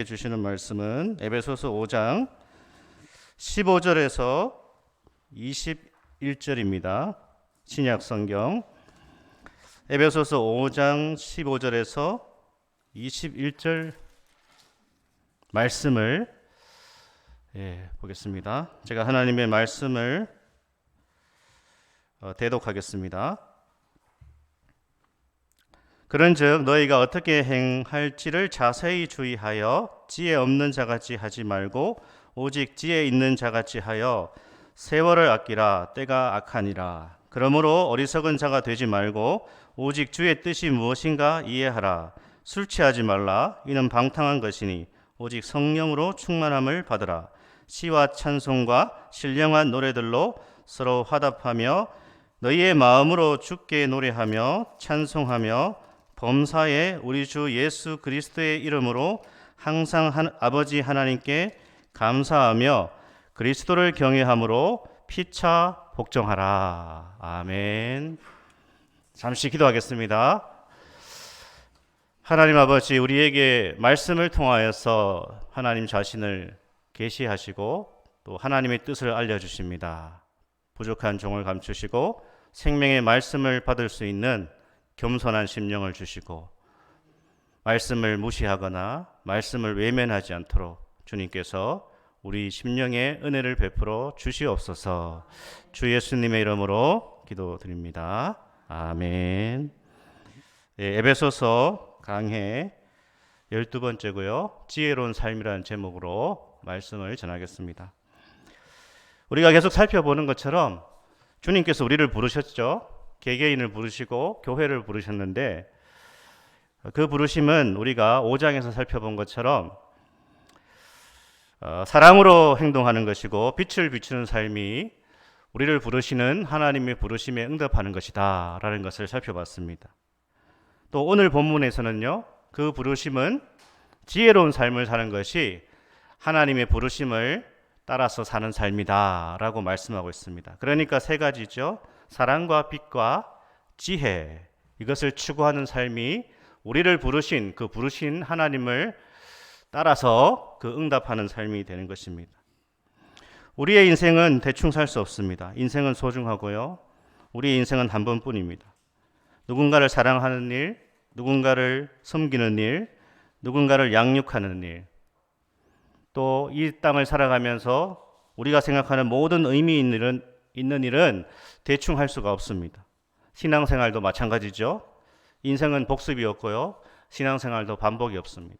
주시는 말씀은 에베소서 5장 15절에서 21절입니다. 신약 성경 에베소서 5장 15절에서 21절 말씀을 보겠습니다. 제가 하나님의 말씀을 대독하겠습니다. 그런즉 너희가 어떻게 행할지를 자세히 주의하여 지혜 없는 자같이 하지 말고 오직 지혜 있는 자같이 하여 세월을 아끼라. 때가 악하니라. 그러므로 어리석은 자가 되지 말고 오직 주의 뜻이 무엇인가 이해하라. 술 취하지 말라. 이는 방탕한 것이니 오직 성령으로 충만함을 받으라. 시와 찬송과 신령한 노래들로 서로 화답하며 너희의 마음으로 주께 노래하며 찬송하며 범사에 우리 주 예수 그리스도의 이름으로 항상 아버지 하나님께 감사하며 그리스도를 경외함으로 피차 복종하라. 아멘. 잠시 기도하겠습니다. 하나님 아버지, 우리에게 말씀을 통하여서 하나님 자신을 계시하시고 또 하나님의 뜻을 알려주십니다. 부족한 종을 감추시고 생명의 말씀을 받을 수 있는 겸손한 심령을 주시고 말씀을 무시하거나 말씀을 외면하지 않도록 주님께서 우리 심령에 은혜를 베풀어 주시옵소서. 주 예수님의 이름으로 기도드립니다. 아멘. 에베소서 강해 12번째고요. 지혜로운 삶이라는 제목으로 말씀을 전하겠습니다. 우리가 계속 살펴보는 것처럼 주님께서 우리를 부르셨죠. 개개인을 부르시고 교회를 부르셨는데 그 부르심은 우리가 5장에서 살펴본 것처럼 사랑으로 행동하는 것이고 빛을 비추는 삶이 우리를 부르시는 하나님의 부르심에 응답하는 것이다 라는 것을 살펴봤습니다. 또 오늘 본문에서는요, 그 부르심은 지혜로운 삶을 사는 것이 하나님의 부르심을 따라서 사는 삶이다 라고 말씀하고 있습니다. 그러니까 세 가지죠. 사랑과 빛과 지혜, 이것을 추구하는 삶이 우리를 부르신 그 부르신 하나님을 따라서 그 응답하는 삶이 되는 것입니다. 우리의 인생은 대충 살 수 없습니다. 인생은 소중하고요. 우리의 인생은 한 번뿐입니다. 누군가를 사랑하는 일, 누군가를 섬기는 일, 누군가를 양육하는 일, 또 이 땅을 살아가면서 우리가 생각하는 모든 의미 있는 일은 대충 할 수가 없습니다. 신앙생활도 마찬가지죠. 인생은 복습이 없고요. 신앙생활도 반복이 없습니다.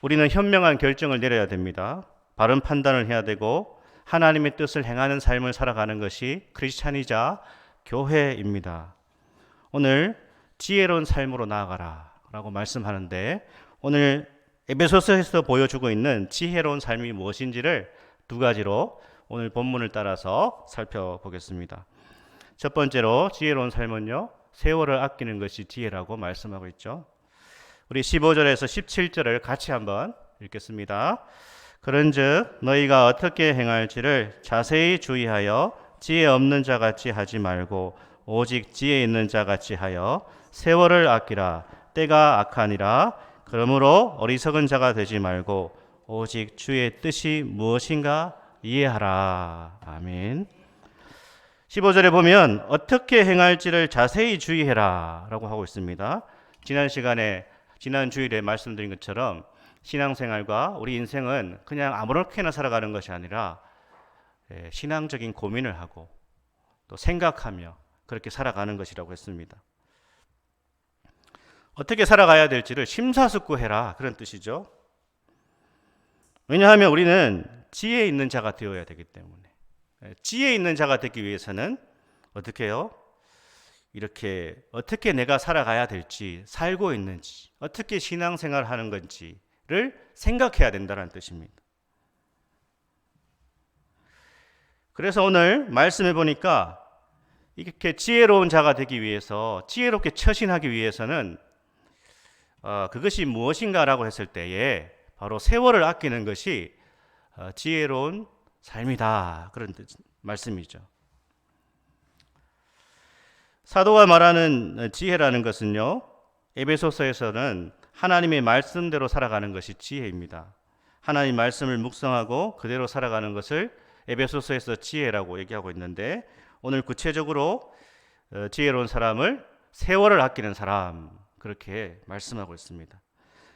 우리는 현명한 결정을 내려야 됩니다. 바른 판단을 해야 되고 하나님의 뜻을 행하는 삶을 살아가는 것이 크리스찬이자 교회입니다. 오늘 지혜로운 삶으로 나아가라 라고 말씀하는데, 오늘 에베소서에서 보여주고 있는 지혜로운 삶이 무엇인지를 두 가지로 오늘 본문을 따라서 살펴보겠습니다. 첫 번째로 지혜로운 삶은요, 세월을 아끼는 것이 지혜라고 말씀하고 있죠. 우리 15절에서 17절을 같이 한번 읽겠습니다. 그런즉 너희가 어떻게 행할지를 자세히 주의하여 지혜 없는 자같이 하지 말고 오직 지혜 있는 자같이 하여 세월을 아끼라. 때가 악하니라. 그러므로 어리석은 자가 되지 말고 오직 주의 뜻이 무엇인가 이해하라. 아멘. 15절에 보면 어떻게 행할지를 자세히 주의해라 라고 하고 있습니다. 지난 주일에 말씀드린 것처럼 신앙생활과 우리 인생은 그냥 아무렇게나 살아가는 것이 아니라 신앙적인 고민을 하고 또 생각하며 그렇게 살아가는 것이라고 했습니다. 어떻게 살아가야 될지를 심사숙고해라, 그런 뜻이죠. 왜냐하면 우리는 지혜 있는 자가 되어야 되기 때문에. 지혜 있는 자가 되기 위해서는 어떻게 해요? 이렇게 어떻게 내가 살아가야 될지, 살고 있는지, 어떻게 신앙생활을 하는 건지를 생각해야 된다는 뜻입니다. 그래서 오늘 말씀해 보니까 이렇게 지혜로운 자가 되기 위해서, 지혜롭게 처신하기 위해서는 그것이 무엇인가라고 했을 때에 바로 세월을 아끼는 것이 지혜로운 삶이다, 그런 말씀이죠. 사도가 말하는 지혜라는 것은요, 에베소서에서는 하나님의 말씀대로 살아가는 것이 지혜입니다. 하나님 말씀을 묵상하고 그대로 살아가는 것을 에베소서에서 지혜라고 얘기하고 있는데, 오늘 구체적으로 지혜로운 사람을 세월을 아끼는 사람, 그렇게 말씀하고 있습니다.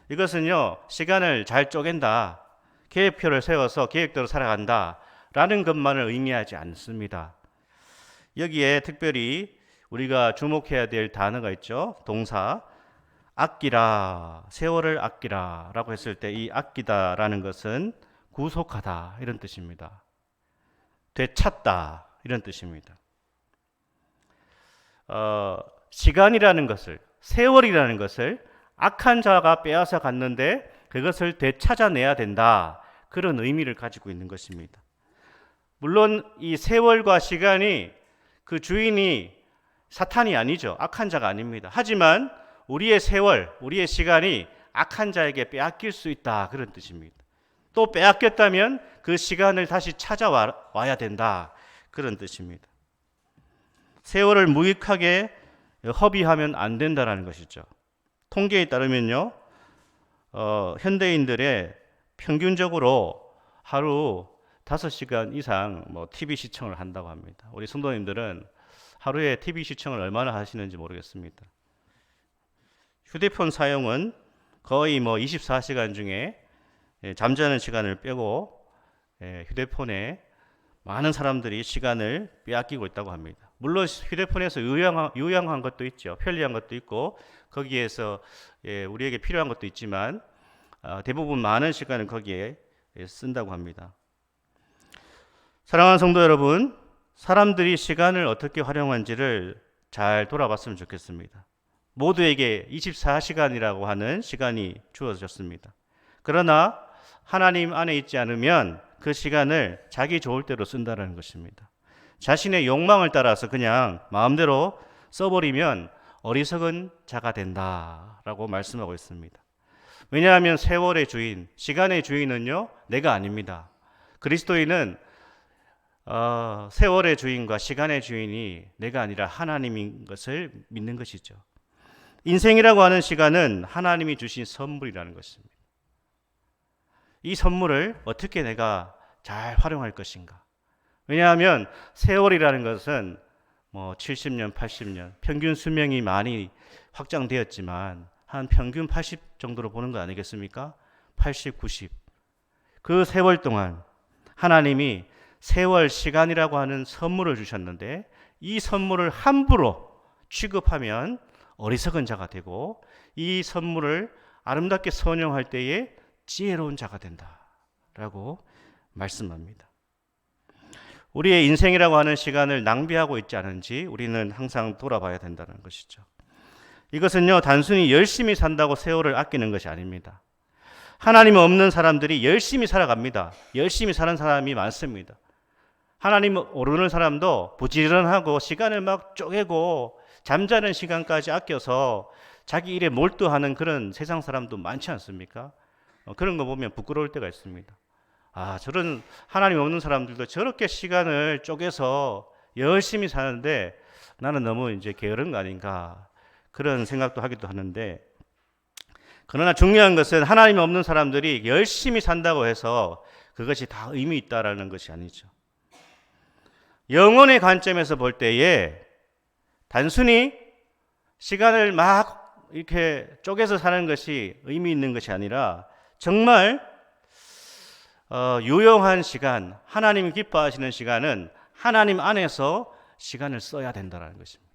이것은요, 시간을 잘 쪼갠다, 계획표를 세워서 계획대로 살아간다 라는 것만을 의미하지 않습니다. 여기에 특별히 우리가 주목해야 될 단어가 있죠. 동사 아끼라, 세월을 아끼라 라고 했을 때 이 아끼다 라는 것은 구속하다 이런 뜻입니다. 되찾다 이런 뜻입니다. 시간이라는 것을, 세월이라는 것을 악한 자가 빼앗아 갔는데 그것을 되찾아내야 된다, 그런 의미를 가지고 있는 것입니다. 물론 이 세월과 시간이 그 주인이 사탄이 아니죠. 악한 자가 아닙니다. 하지만 우리의 세월, 우리의 시간이 악한 자에게 빼앗길 수 있다, 그런 뜻입니다. 또 빼앗겼다면 그 시간을 다시 찾아와야 된다, 그런 뜻입니다. 세월을 무익하게 허비하면 안 된다는 것이죠. 통계에 따르면요, 현대인들의 평균적으로 하루 5시간 이상 TV 시청을 한다고 합니다. 우리 성도님들은 하루에 TV 시청을 얼마나 하시는지 모르겠습니다. 휴대폰 사용은 거의 24시간 중에 잠자는 시간을 빼고 휴대폰에 많은 사람들이 시간을 빼앗기고 있다고 합니다. 물론 휴대폰에서 유용한 것도 있죠. 편리한 것도 있고 거기에서 우리에게 필요한 것도 있지만 대부분 많은 시간을 거기에 쓴다고 합니다. 사랑하는 성도 여러분, 사람들이 시간을 어떻게 활용한지를 잘 돌아봤으면 좋겠습니다. 모두에게 24시간이라고 하는 시간이 주어졌습니다. 그러나 하나님 안에 있지 않으면 그 시간을 자기 좋을 대로 쓴다는 것입니다. 자신의 욕망을 따라서 그냥 마음대로 써버리면 어리석은 자가 된다라고 말씀하고 있습니다. 왜냐하면 세월의 주인, 시간의 주인은요, 내가 아닙니다. 그리스도인은 세월의 주인과 시간의 주인이 내가 아니라 하나님인 것을 믿는 것이죠. 인생이라고 하는 시간은 하나님이 주신 선물이라는 것입니다. 이 선물을 어떻게 내가 잘 활용할 것인가? 왜냐하면 세월이라는 것은 70년, 80년, 평균 수명이 많이 확장되었지만 한 평균 80 정도로 보는 거 아니겠습니까? 80, 90. 그 세월 동안 하나님이 세월, 시간이라고 하는 선물을 주셨는데 이 선물을 함부로 취급하면 어리석은 자가 되고 이 선물을 아름답게 선용할 때에 지혜로운 자가 된다라고 말씀합니다. 우리의 인생이라고 하는 시간을 낭비하고 있지 않은지 우리는 항상 돌아봐야 된다는 것이죠. 이것은요, 단순히 열심히 산다고 세월을 아끼는 것이 아닙니다. 하나님 없는 사람들이 열심히 살아갑니다. 열심히 사는 사람이 많습니다. 하나님 모르는 사람도 부지런하고 시간을 막 쪼개고 잠자는 시간까지 아껴서 자기 일에 몰두하는 그런 세상 사람도 많지 않습니까? 그런 거 보면 부끄러울 때가 있습니다. 저런 하나님 없는 사람들도 저렇게 시간을 쪼개서 열심히 사는데 나는 너무 이제 게으른 거 아닌가, 그런 생각도 하기도 하는데, 그러나 중요한 것은 하나님 없는 사람들이 열심히 산다고 해서 그것이 다 의미 있다라는 것이 아니죠. 영혼의 관점에서 볼 때에 단순히 시간을 막 이렇게 쪼개서 사는 것이 의미 있는 것이 아니라 정말 유용한 시간, 하나님이 기뻐하시는 시간은 하나님 안에서 시간을 써야 된다는 것입니다.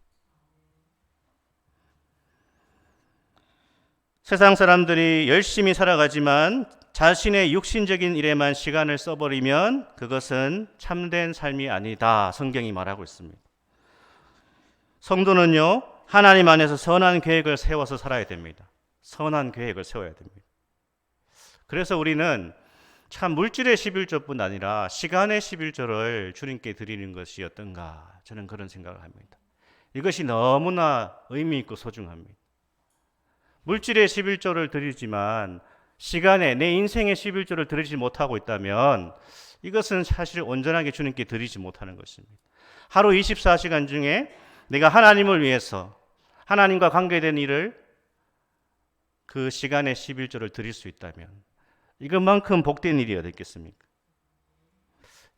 세상 사람들이 열심히 살아가지만 자신의 육신적인 일에만 시간을 써버리면 그것은 참된 삶이 아니다, 성경이 말하고 있습니다. 성도는요, 하나님 안에서 선한 계획을 세워서 살아야 됩니다. 선한 계획을 세워야 됩니다. 그래서 우리는 참 물질의 11조뿐 아니라 시간의 11조를 주님께 드리는 것이 어떤가, 저는 그런 생각을 합니다. 이것이 너무나 의미 있고 소중합니다. 물질의 11조를 드리지만 시간에 내 인생의 11조를 드리지 못하고 있다면 이것은 사실 온전하게 주님께 드리지 못하는 것입니다. 하루 24시간 중에 내가 하나님을 위해서 하나님과 관계된 일을 그 시간에 11조를 드릴 수 있다면 이것만큼 복된 일이 어디 있겠습니까?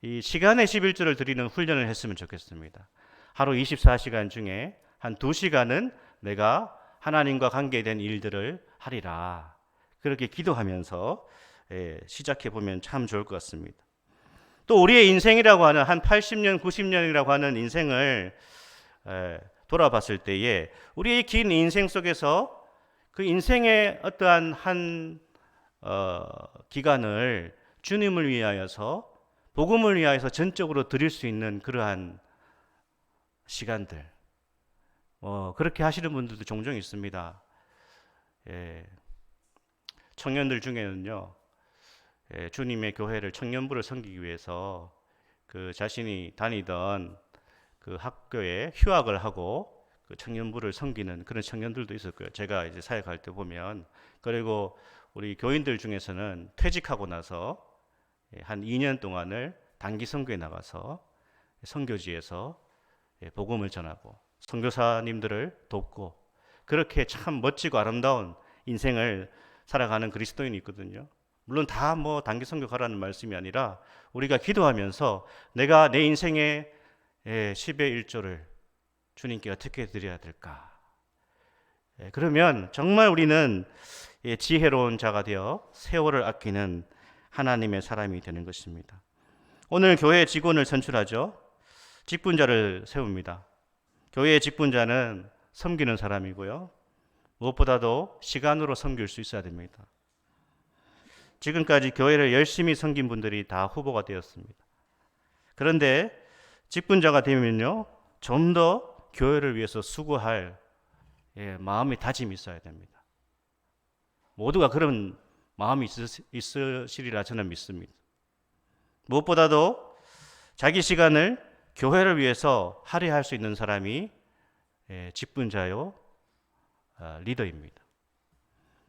이 시간에 11조를 드리는 훈련을 했으면 좋겠습니다. 하루 24시간 중에 한 2시간은 내가 하나님과 관계된 일들을 하리라. 그렇게 기도하면서 시작해 보면 참 좋을 것 같습니다. 또 우리의 인생이라고 하는 한 80년, 90년이라고 하는 인생을 돌아봤을 때에 우리의 긴 인생 속에서 그 인생의 어떠한 한 기간을 주님을 위하여서 복음을 위하여서 전적으로 드릴 수 있는 그러한 시간들 그렇게 하시는 분들도 종종 있습니다. 청년들 중에는요, 주님의 교회를 청년부를 섬기기 위해서 그 자신이 다니던 그 학교에 휴학을 하고 그 청년부를 섬기는 그런 청년들도 있었고요. 제가 이제 사역할 때 보면, 그리고 우리 교인들 중에서는 퇴직하고 나서 한 2년 동안을 단기 선교에 나가서 선교지에서 복음을 전하고 선교사님들을 돕고 그렇게 참 멋지고 아름다운 인생을 살아가는 그리스도인이 있거든요. 물론 다 뭐 단기 선교 가라는 말씀이 아니라 우리가 기도하면서 내가 내 인생의 10의 1조를 주님께 어떻게 드려야 될까? 그러면 정말 우리는 지혜로운 자가 되어 세월을 아끼는 하나님의 사람이 되는 것입니다. 오늘 교회 직원을 선출하죠. 직분자를 세웁니다. 교회의 직분자는 섬기는 사람이고요. 무엇보다도 시간으로 섬길 수 있어야 됩니다. 지금까지 교회를 열심히 섬긴 분들이 다 후보가 되었습니다. 그런데 직분자가 되면요, 좀 더 교회를 위해서 수고할 마음의 다짐이 있어야 됩니다. 모두가 그런 마음이 있으시리라 저는 믿습니다. 무엇보다도 자기 시간을 교회를 위해서 할애할 수 있는 사람이 직분자요, 리더입니다.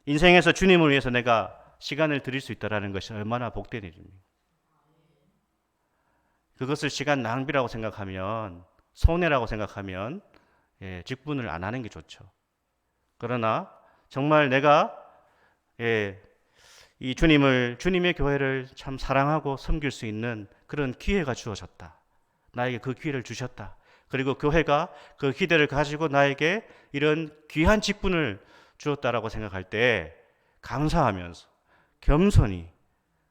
인생에서 주님을 위해서 내가 시간을 드릴 수 있다는 것이 얼마나 복된 일입니까? 그것을 시간 낭비라고 생각하면, 손해라고 생각하면 직분을 안 하는 게 좋죠. 그러나 정말 내가 이 주님의 교회를 참 사랑하고 섬길 수 있는 그런 기회가 주어졌다. 나에게 그 기회를 주셨다. 그리고 교회가 그 기대를 가지고 나에게 이런 귀한 직분을 주었다라고 생각할 때 감사하면서 겸손히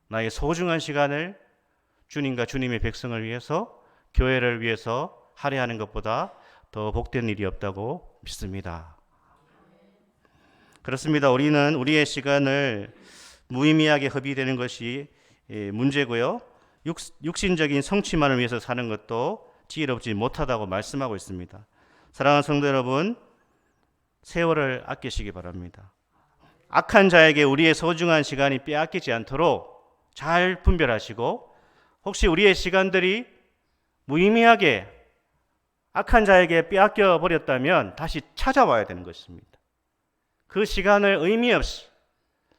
나의 소중한 시간을 주님과 주님의 백성을 위해서, 교회를 위해서 할애하는 것보다 더 복된 일이 없다고 믿습니다. 그렇습니다. 우리는 우리의 시간을 무의미하게 허비되는 것이 문제고요. 육신적인 성취만을 위해서 사는 것도 지혜롭지 못하다고 말씀하고 있습니다. 사랑하는 성도 여러분, 세월을 아끼시기 바랍니다. 악한 자에게 우리의 소중한 시간이 빼앗기지 않도록 잘 분별하시고, 혹시 우리의 시간들이 무의미하게 악한 자에게 빼앗겨 버렸다면 다시 찾아와야 되는 것입니다. 그 시간을 의미 없이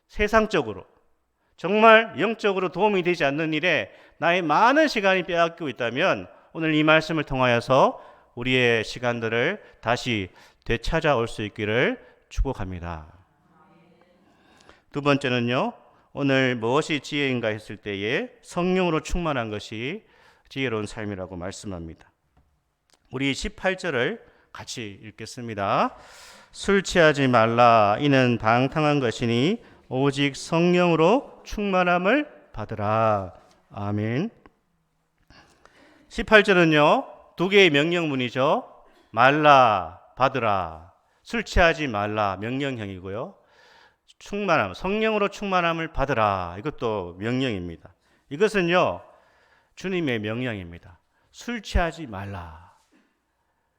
세상적으로, 정말 영적으로 도움이 되지 않는 일에 나의 많은 시간이 빼앗기고 있다면 오늘 이 말씀을 통하여서 우리의 시간들을 다시 되찾아올 수 있기를 축복합니다. 두 번째는요, 오늘 무엇이 지혜인가 했을 때에 성령으로 충만한 것이 지혜로운 삶이라고 말씀합니다. 우리 18절을 같이 읽겠습니다. 술 취하지 말라. 이는 방탕한 것이니 오직 성령으로 충만함을 받으라. 아멘. 18절은요, 두 개의 명령문이죠. 말라, 받으라. 술 취하지 말라, 명령형이고요. 충만함, 성령으로 충만함을 받으라. 이것도 명령입니다. 이것은요, 주님의 명령입니다. 술 취하지 말라.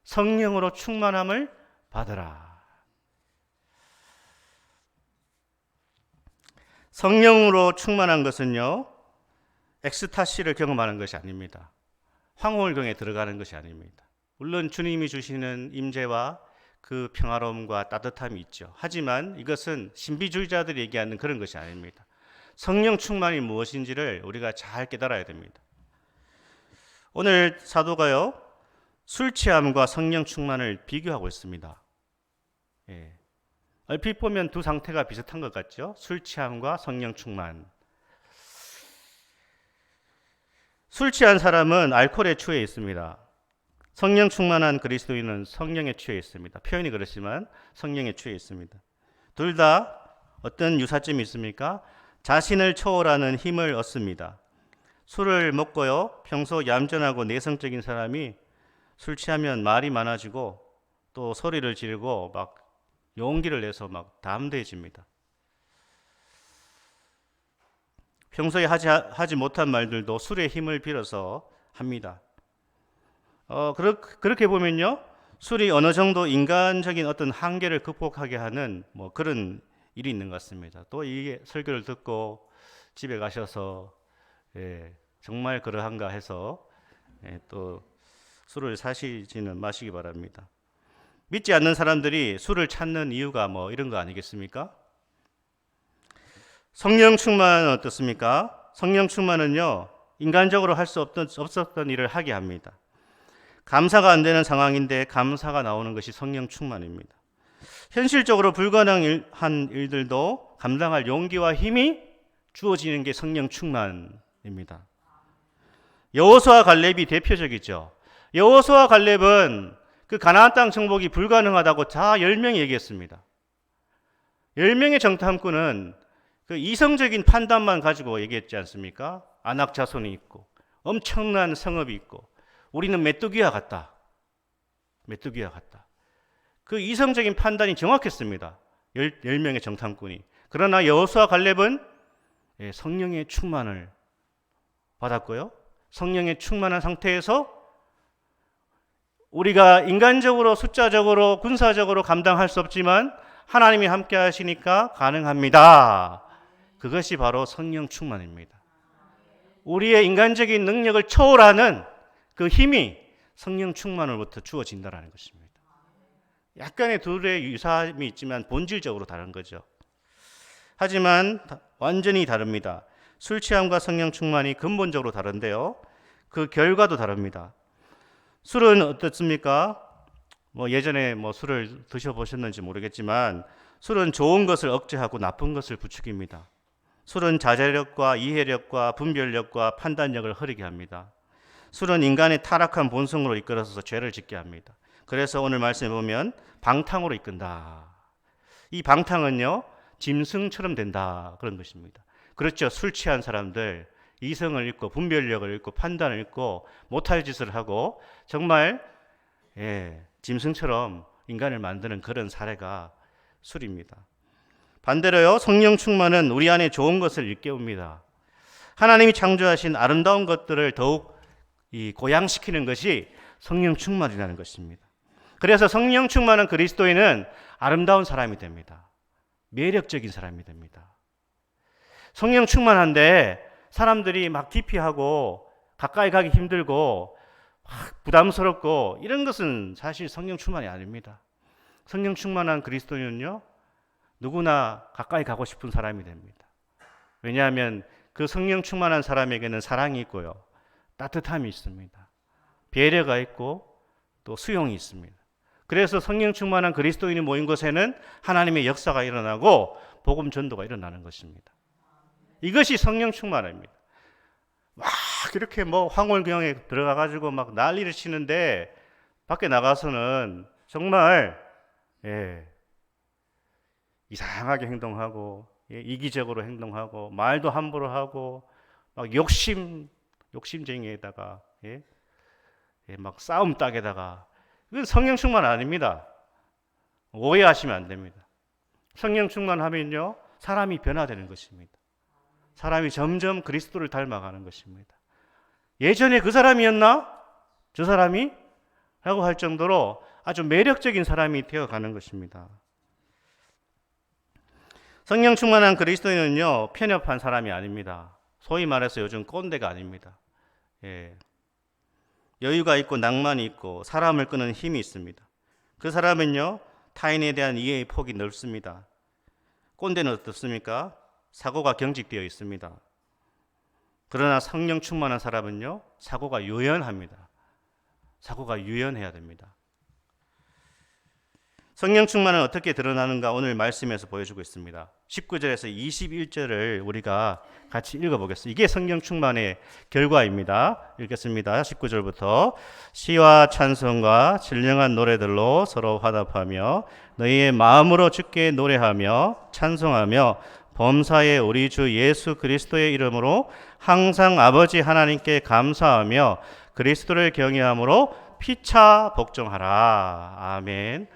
성령으로 충만함을 받으라. 성령으로 충만한 것은요, 엑스타시를 경험하는 것이 아닙니다. 황홀경에 들어가는 것이 아닙니다. 물론 주님이 주시는 임재와 그 평화로움과 따뜻함이 있죠. 하지만 이것은 신비주의자들이 얘기하는 그런 것이 아닙니다. 성령 충만이 무엇인지를 우리가 잘 깨달아야 됩니다. 오늘 사도가요, 술 취함과 성령 충만을 비교하고 있습니다. 얼핏 보면 두 상태가 비슷한 것 같죠? 술 취함과 성령 충만. 술 취한 사람은 알코올에 취해 있습니다. 성령 충만한 그리스도인은 성령에 취해 있습니다. 표현이 그렇지만 성령에 취해 있습니다. 둘 다 어떤 유사점이 있습니까? 자신을 초월하는 힘을 얻습니다. 술을 먹고요, 평소 얌전하고 내성적인 사람이 술 취하면 말이 많아지고 또 소리를 지르고 막 용기를 내서 막 담대해집니다. 평소에 하지 못한 말들도 술의 힘을 빌어서 합니다. 그렇게 보면요, 술이 어느 정도 인간적인 어떤 한계를 극복하게 하는 그런 일이 있는 것 같습니다. 또 이 설교를 듣고 집에 가셔서 정말 그러한가 해서 또 술을 사시지는 마시기 바랍니다. 믿지 않는 사람들이 술을 찾는 이유가 이런 거 아니겠습니까? 성령 충만은 어떻습니까? 성령 충만은요, 인간적으로 할 수 없었던 일을 하게 합니다. 감사가 안 되는 상황인데 감사가 나오는 것이 성령 충만입니다. 현실적으로 불가능한 일들도 감당할 용기와 힘이 주어지는 게 성령 충만입니다. 여호수아 갈렙이 대표적이죠. 여호수아 갈렙은 그 가나안 땅 정복이 불가능하다고 다 10명이 얘기했습니다. 10명의 정탐꾼은 그 이성적인 판단만 가지고 얘기했지 않습니까? 아낙 자손이 있고 엄청난 성읍이 있고 우리는 메뚜기와 같다. 메뚜기와 같다. 그 이성적인 판단이 정확했습니다. 10명의 정탐꾼이. 그러나 여호수아 갈렙은 성령의 충만을 받았고요. 성령의 충만한 상태에서 우리가 인간적으로 숫자적으로 군사적으로 감당할 수 없지만 하나님이 함께 하시니까 가능합니다. 그것이 바로 성령 충만입니다. 우리의 인간적인 능력을 초월하는 그 힘이 성령 충만으로부터 주어진다는 것입니다. 약간의 둘의 유사함이 있지만 본질적으로 다른 거죠. 하지만 완전히 다릅니다. 술 취함과 성령 충만이 근본적으로 다른데요, 그 결과도 다릅니다. 술은 어떻습니까? 예전에 술을 드셔보셨는지 모르겠지만 술은 좋은 것을 억제하고 나쁜 것을 부추깁니다. 술은 자제력과 이해력과 분별력과 판단력을 흐리게 합니다. 술은 인간의 타락한 본성으로 이끌어서 죄를 짓게 합니다. 그래서 오늘 말씀에 보면 방탕으로 이끈다. 이 방탕은요, 짐승처럼 된다, 그런 것입니다. 그렇죠. 술 취한 사람들 이성을 잃고 분별력을 잃고 판단을 잃고 못할 짓을 하고 정말 짐승처럼 인간을 만드는 그런 사례가 술입니다. 반대로요, 성령 충만은 우리 안에 좋은 것을 일깨웁니다. 하나님이 창조하신 아름다운 것들을 더욱 고양시키는 것이 성령 충만이라는 것입니다. 그래서 성령 충만한 그리스도인은 아름다운 사람이 됩니다. 매력적인 사람이 됩니다. 성령 충만한데 사람들이 막 기피하고 가까이 가기 힘들고 부담스럽고 이런 것은 사실 성령 충만이 아닙니다. 성령 충만한 그리스도인은요, 누구나 가까이 가고 싶은 사람이 됩니다. 왜냐하면 그 성령 충만한 사람에게는 사랑이 있고요, 따뜻함이 있습니다. 배려가 있고 또 수용이 있습니다. 그래서 성령 충만한 그리스도인이 모인 곳에는 하나님의 역사가 일어나고 복음 전도가 일어나는 것입니다. 이것이 성령 충만입니다. 막 이렇게 황홀경에 들어가가지고 막 난리를 치는데 밖에 나가서는 정말 이상하게 행동하고 이기적으로 행동하고 말도 함부로 하고 막 욕심쟁이에다가 막 싸움 딱에다가, 이건 성령 충만 아닙니다. 오해하시면 안 됩니다. 성령 충만하면요, 사람이 변화되는 것입니다. 사람이 점점 그리스도를 닮아가는 것입니다. 예전에 그 사람이었나? 저 사람이? 라고 할 정도로 아주 매력적인 사람이 되어가는 것입니다. 성령 충만한 그리스도인은요, 편협한 사람이 아닙니다. 소위 말해서 요즘 꼰대가 아닙니다. 여유가 있고 낭만이 있고 사람을 끄는 힘이 있습니다. 그 사람은요, 타인에 대한 이해의 폭이 넓습니다. 꼰대는 어떻습니까? 사고가 경직되어 있습니다. 그러나 성령 충만한 사람은요, 사고가 유연합니다. 사고가 유연해야 됩니다. 성령 충만은 어떻게 드러나는가 오늘 말씀에서 보여주고 있습니다. 19절에서 21절을 우리가 같이 읽어보겠습니다. 이게 성령 충만의 결과입니다. 읽겠습니다. 19절부터 시와 찬송과 신령한 노래들로 서로 화답하며 너희의 마음으로 주께 노래하며 찬송하며 범사의 우리 주 예수 그리스도의 이름으로 항상 아버지 하나님께 감사하며 그리스도를 경외함으로 피차 복종하라. 아멘.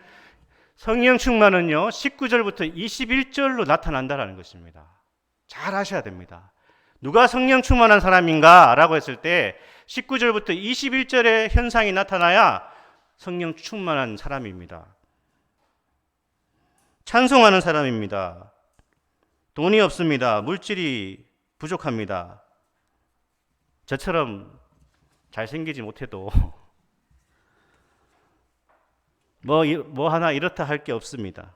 성령 충만은요 19절부터 21절로 나타난다라는 것입니다. 잘 아셔야 됩니다. 누가 성령 충만한 사람인가 라고 했을 때 19절부터 21절의 현상이 나타나야 성령 충만한 사람입니다. 찬송하는 사람입니다. 돈이 없습니다. 물질이 부족합니다. 저처럼 잘생기지 못해도 뭐 하나 이렇다 할 게 없습니다.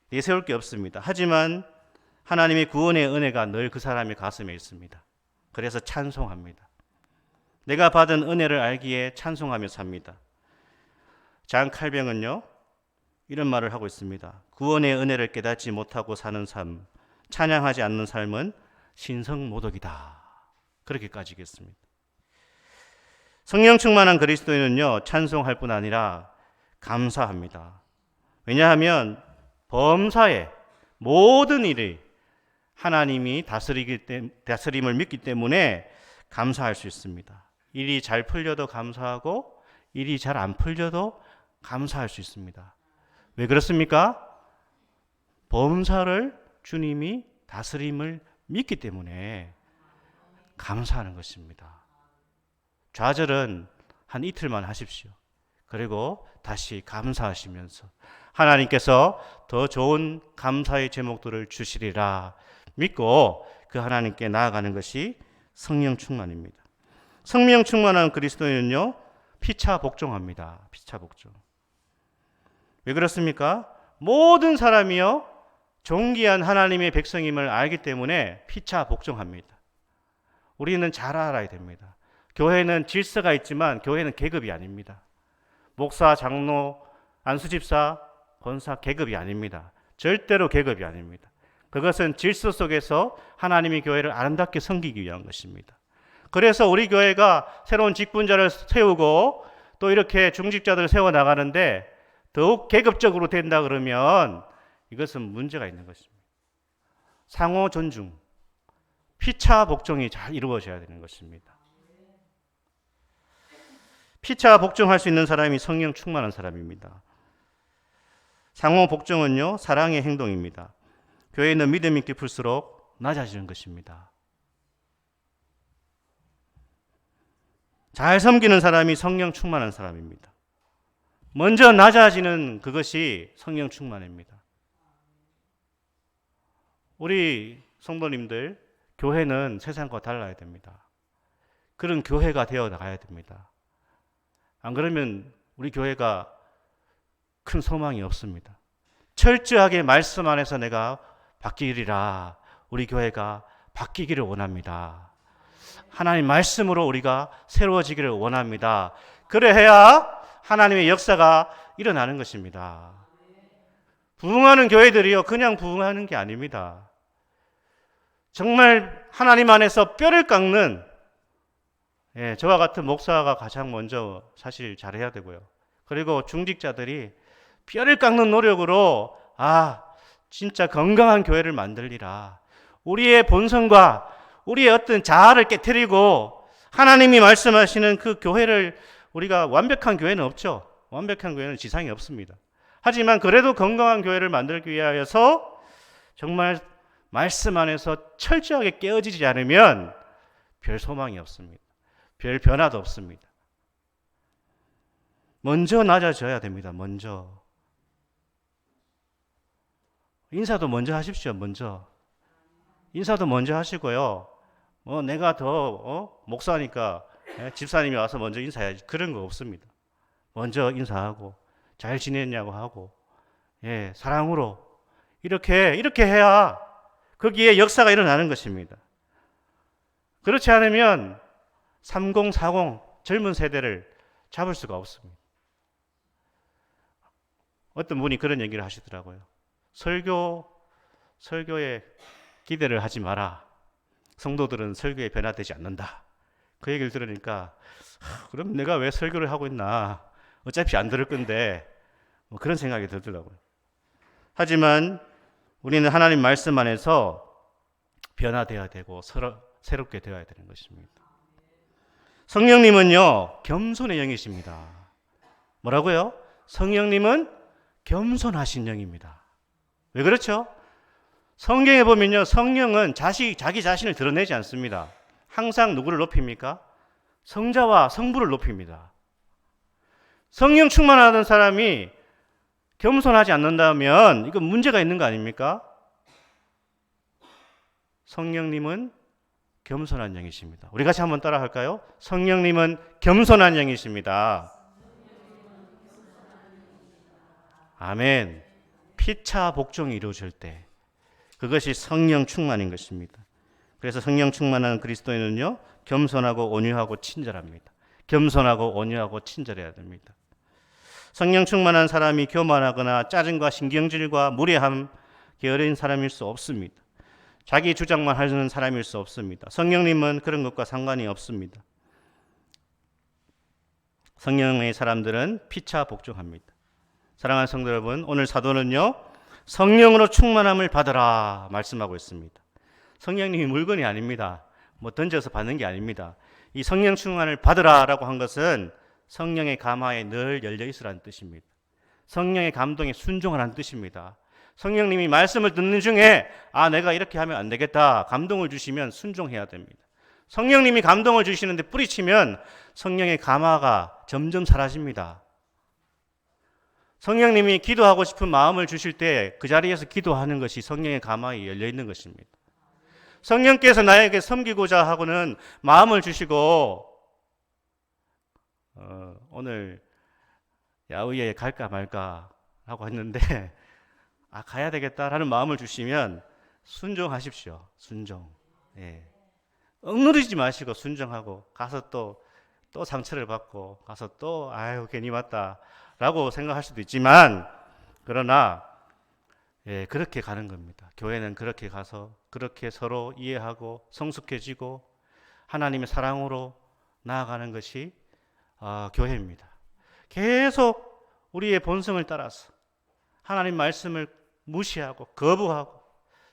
내세울 게 없습니다. 하지만 하나님의 구원의 은혜가 늘 그 사람의 가슴에 있습니다. 그래서 찬송합니다. 내가 받은 은혜를 알기에 찬송하며 삽니다. 잔 칼뱅은요 이런 말을 하고 있습니다. 구원의 은혜를 깨닫지 못하고 사는 삶, 찬양하지 않는 삶은 신성모독이다. 그렇게까지 했습니다. 성령 충만한 그리스도인은요 찬송할 뿐 아니라 감사합니다. 왜냐하면 범사의 모든 일이 하나님이 다스림을 믿기 때문에 감사할 수 있습니다. 일이 잘 풀려도 감사하고 일이 잘 안 풀려도 감사할 수 있습니다. 왜 그렇습니까? 범사를 주님이 다스림을 믿기 때문에 감사하는 것입니다. 좌절은 한 이틀만 하십시오. 그리고 다시 감사하시면서 하나님께서 더 좋은 감사의 제목들을 주시리라 믿고 그 하나님께 나아가는 것이 성령 충만입니다. 성령 충만한 그리스도인은요 피차 복종합니다. 피차 복종. 왜 그렇습니까? 모든 사람이요 존귀한 하나님의 백성임을 알기 때문에 피차 복종합니다. 우리는 잘 알아야 됩니다. 교회는 질서가 있지만 교회는 계급이 아닙니다. 목사, 장로, 안수집사, 권사 계급이 아닙니다. 절대로 계급이 아닙니다. 그것은 질서 속에서 하나님의 교회를 아름답게 섬기기 위한 것입니다. 그래서 우리 교회가 새로운 직분자를 세우고 또 이렇게 중직자들을 세워나가는데 더욱 계급적으로 된다 그러면 이것은 문제가 있는 것입니다. 상호 존중, 피차 복종이 잘 이루어져야 되는 것입니다. 피차 복종할 수 있는 사람이 성령 충만한 사람입니다. 상호 복종은요 사랑의 행동입니다. 교회는 믿음이 깊을수록 낮아지는 것입니다. 잘 섬기는 사람이 성령 충만한 사람입니다. 먼저 낮아지는 그것이 성령 충만입니다. 우리 성도님들 교회는 세상과 달라야 됩니다. 그런 교회가 되어 나가야 됩니다. 안 그러면 우리 교회가 큰 소망이 없습니다. 철저하게 말씀 안에서 내가 바뀌리라. 우리 교회가 바뀌기를 원합니다. 하나님 말씀으로 우리가 새로워지기를 원합니다. 그래야 하나님의 역사가 일어나는 것입니다. 부흥하는 교회들이요 그냥 부흥하는 게 아닙니다. 정말 하나님 안에서 뼈를 깎는 저와 같은 목사가 가장 먼저 사실 잘해야 되고요. 그리고 중직자들이 뼈를 깎는 노력으로 진짜 건강한 교회를 만들리라. 우리의 본성과 우리의 어떤 자아를 깨트리고 하나님이 말씀하시는 그 교회를 우리가 완벽한 교회는 없죠. 완벽한 교회는 지상에 없습니다. 하지만 그래도 건강한 교회를 만들기 위하여서 정말 말씀 안에서 철저하게 깨어지지 않으면 별 소망이 없습니다. 별 변화도 없습니다. 먼저 낮아져야 됩니다. 먼저. 인사도 먼저 하십시오. 먼저. 인사도 먼저 하시고요. 내가 더 목사니까 집사님이 와서 먼저 인사해야지. 그런 거 없습니다. 먼저 인사하고 잘 지냈냐고 하고 사랑으로 이렇게 해야 거기에 역사가 일어나는 것입니다. 그렇지 않으면 30, 40 젊은 세대를 잡을 수가 없습니다. 어떤 분이 그런 얘기를 하시더라고요. 설교에 기대를 하지 마라. 성도들은 설교에 변화되지 않는다. 그 얘기를 들으니까 그럼 내가 왜 설교를 하고 있나? 어차피 안 들을 건데 뭐 그런 생각이 들더라고요. 하지만 우리는 하나님 말씀 안에서 변화되어야 되고 새롭게 되어야 되는 것입니다. 성령님은요, 겸손의 영이십니다. 뭐라고요? 성령님은 겸손하신 영입니다. 왜 그렇죠? 성경에 보면요, 성령은 자기 자신을 드러내지 않습니다. 항상 누구를 높입니까? 성자와 성부를 높입니다. 성령 충만하던 사람이 겸손하지 않는다면 이건 문제가 있는 거 아닙니까? 성령님은 겸손한 영이십니다. 우리 같이 한번 따라 할까요? 성령님은 겸손한 영이십니다. 아멘. 피차 복종이 이루어질 때 그것이 성령 충만인 것입니다. 그래서 성령 충만한 그리스도인은요, 겸손하고 온유하고 친절합니다. 겸손하고 온유하고 친절해야 됩니다. 성령 충만한 사람이 교만하거나 짜증과 신경질과 무례함 게으른 사람일 수 없습니다. 자기 주장만 하는 사람일 수 없습니다. 성령님은 그런 것과 상관이 없습니다. 성령의 사람들은 피차 복종합니다. 사랑하는 성도 여러분, 오늘 사도는요, 성령으로 충만함을 받으라 말씀하고 있습니다. 성령님이 물건이 아닙니다. 뭐 던져서 받는 게 아닙니다. 이 성령 충만을 받으라라고 한 것은 성령의 감화에 늘 열려 있으라는 뜻입니다. 성령의 감동에 순종하라는 뜻입니다. 성령님이 말씀을 듣는 중에 내가 이렇게 하면 안 되겠다. 감동을 주시면 순종해야 됩니다. 성령님이 감동을 주시는데 뿌리치면 성령의 감화가 점점 사라집니다. 성령님이 기도하고 싶은 마음을 주실 때 그 자리에서 기도하는 것이 성령의 감화에 열려 있는 것입니다. 성령께서 나에게 섬기고자 하고는 마음을 주시고 오늘 야외에 갈까 말까 하고 했는데 가야 되겠다라는 마음을 주시면 순종하십시오. 순종. 예. 억누르지 마시고 순종하고 가서 또 상처를 받고 가서 또 괜히 왔다라고 생각할 수도 있지만 그러나 그렇게 가는 겁니다. 교회는 그렇게 가서 그렇게 서로 이해하고 성숙해지고 하나님의 사랑으로 나아가는 것이 교회입니다. 계속 우리의 본성을 따라서 하나님 말씀을 무시하고 거부하고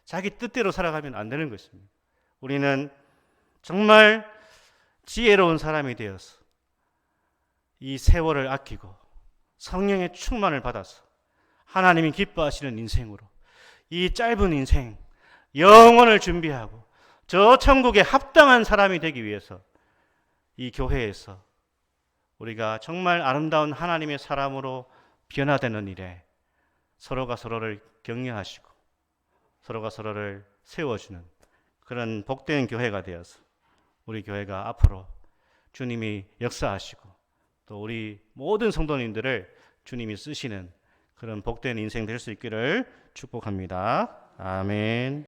자기 뜻대로 살아가면 안 되는 것입니다. 우리는 정말 지혜로운 사람이 되어서 이 세월을 아끼고 성령의 충만을 받아서 하나님이 기뻐하시는 인생으로 이 짧은 인생 영원을 준비하고 저 천국에 합당한 사람이 되기 위해서 이 교회에서 우리가 정말 아름다운 하나님의 사람으로 변화되는 일에 서로가 서로를 격려하시고 서로가 서로를 세워주는 그런 복된 교회가 되어서 우리 교회가 앞으로 주님이 역사하시고 또 우리 모든 성도님들을 주님이 쓰시는 그런 복된 인생 될 수 있기를 축복합니다. 아멘.